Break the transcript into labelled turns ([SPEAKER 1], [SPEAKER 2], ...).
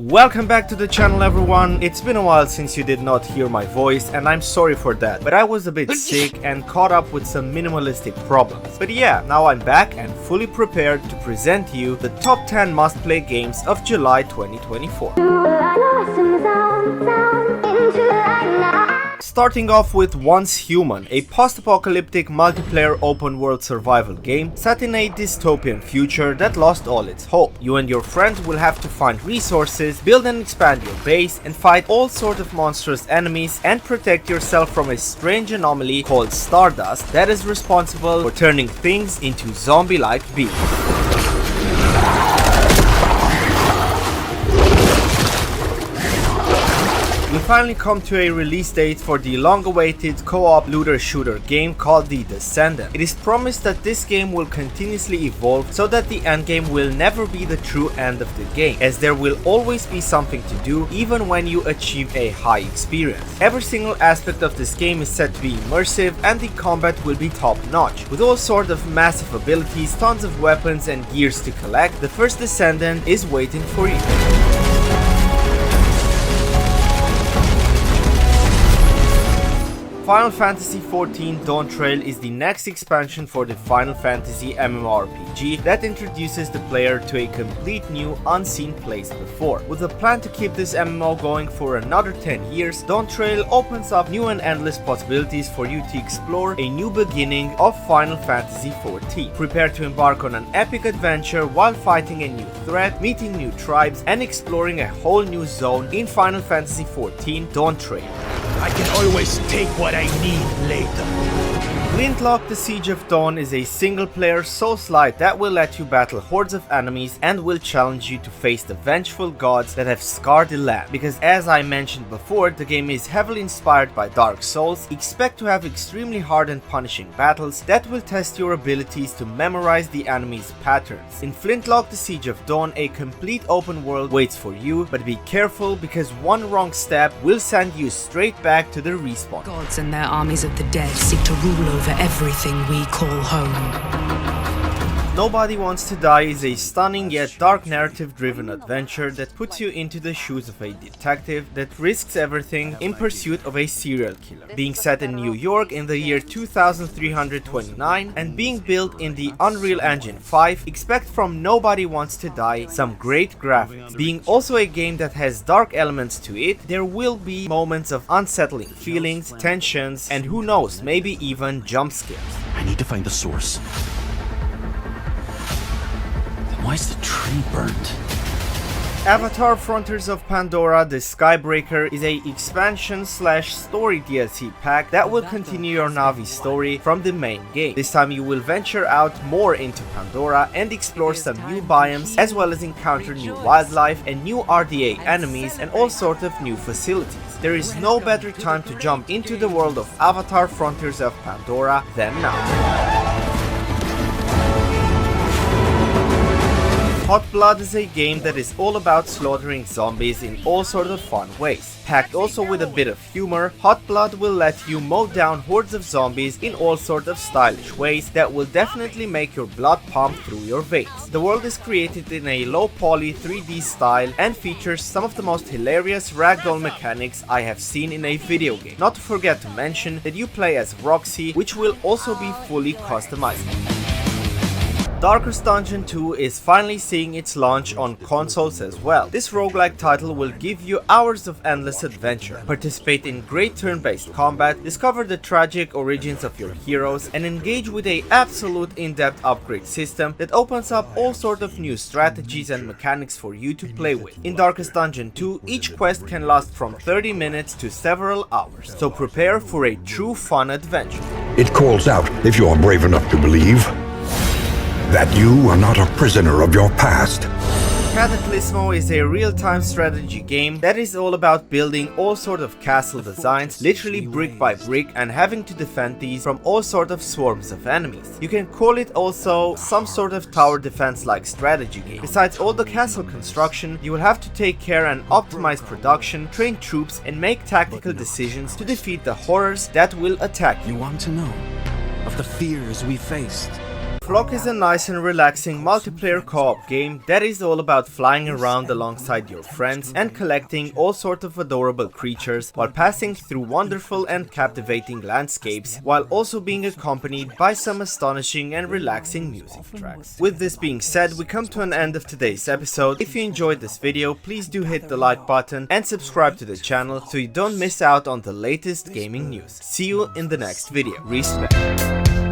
[SPEAKER 1] Welcome back to the channel, everyone. It's been a while since you did not hear my voice, and I'm sorry for that, but I was a bit sick and caught up with some minimalistic problems. But yeah, now I'm back and fully prepared to present you the top 10 must-play games of July 2024. Starting off with Once Human, a post-apocalyptic multiplayer open-world survival game set in a dystopian future that lost all its hope. You and your friends will have to find resources, build and expand your base, and fight all sorts of monstrous enemies and protect yourself from a strange anomaly called Stardust that is responsible for turning things into zombie-like beings. We finally come to a release date for the long-awaited co-op looter-shooter game called The Descendant. It is promised that this game will continuously evolve so that the endgame will never be the true end of the game, as there will always be something to do even when you achieve a high experience. Every single aspect of this game is set to be immersive, and the combat will be top-notch. With all sorts of massive abilities, tons of weapons and gears to collect, the First Descendant is waiting for you. Final Fantasy XIV Dawntrail is the next expansion for the Final Fantasy MMORPG that introduces the player to a complete new, unseen place before. With a plan to keep this MMO going for another 10 years, Dawntrail opens up new and endless possibilities for you to explore a new beginning of Final Fantasy XIV. Prepare to embark on an epic adventure while fighting a new threat, meeting new tribes, and exploring a whole new zone in Final Fantasy XIV Dawntrail.
[SPEAKER 2] I can always take what I need later.
[SPEAKER 1] Flintlock: The Siege of Dawn is a single-player Souls-like that will let you battle hordes of enemies and will challenge you to face the vengeful gods that have scarred the land. Because as I mentioned before, the game is heavily inspired by Dark Souls. Expect to have extremely hard and punishing battles that will test your abilities to memorize the enemy's patterns. In Flintlock: The Siege of Dawn, a complete open world waits for you, but be careful because one wrong step will send you straight back to the respawn.
[SPEAKER 3] Gods and their armies of the dead seek to rule over everything we call home.
[SPEAKER 1] Nobody Wants to Die is a stunning yet dark narrative-driven adventure that puts you into the shoes of a detective that risks everything in pursuit of a serial killer. Being set in New York in the year 2329 and being built in the Unreal Engine 5, expect from Nobody Wants to Die some great graphics. Being also a game that has dark elements to it, there will be moments of unsettling feelings, tensions, and who knows, maybe even jump scares.
[SPEAKER 2] I need to find the source. Why is the tree burnt?
[SPEAKER 1] Avatar: Frontiers of Pandora: The Skybreaker is a expansion/story DLC pack that will continue your Navi story from the main game. This time you will venture out more into Pandora and explore some new biomes, as well as encounter new wildlife and new RDA enemies and all sorts of new facilities. There is no better time to jump into the world of Avatar: Frontiers of Pandora than now. Hot Blood is a game that is all about slaughtering zombies in all sorts of fun ways. Packed also with a bit of humor, Hot Blood will let you mow down hordes of zombies in all sorts of stylish ways that will definitely make your blood pump through your veins. The world is created in a low-poly 3D style and features some of the most hilarious ragdoll mechanics I have seen in a video game. Not to forget to mention that you play as Roxy, which will also be fully customizable. Darkest Dungeon 2 is finally seeing its launch on consoles as well. This roguelike title will give you hours of endless adventure, participate in great turn-based combat, discover the tragic origins of your heroes, and engage with an absolute in-depth upgrade system that opens up all sorts of new strategies and mechanics for you to play with. In Darkest Dungeon 2, each quest can last from 30 minutes to several hours, so prepare for a true fun adventure.
[SPEAKER 4] It calls out if you are brave enough to believe that you are not a prisoner of your past.
[SPEAKER 1] Cataclismo is a real-time strategy game that is all about building all sorts of castle designs, literally brick by brick, and having to defend these from all sorts of swarms of enemies. You can call it also some sort of tower defense-like strategy game. Besides all the castle construction, you will have to take care and optimize production, train troops, and make tactical decisions to defeat the horrors that will attack you.
[SPEAKER 5] You want to know of the fears we faced?
[SPEAKER 1] Flock is a nice and relaxing multiplayer co-op game that is all about flying around alongside your friends and collecting all sorts of adorable creatures while passing through wonderful and captivating landscapes, while also being accompanied by some astonishing and relaxing music tracks. With this being said, we come to an end of today's episode. If you enjoyed this video, please do hit the like button and subscribe to the channel so you don't miss out on the latest gaming news. See you in the next video. Respect.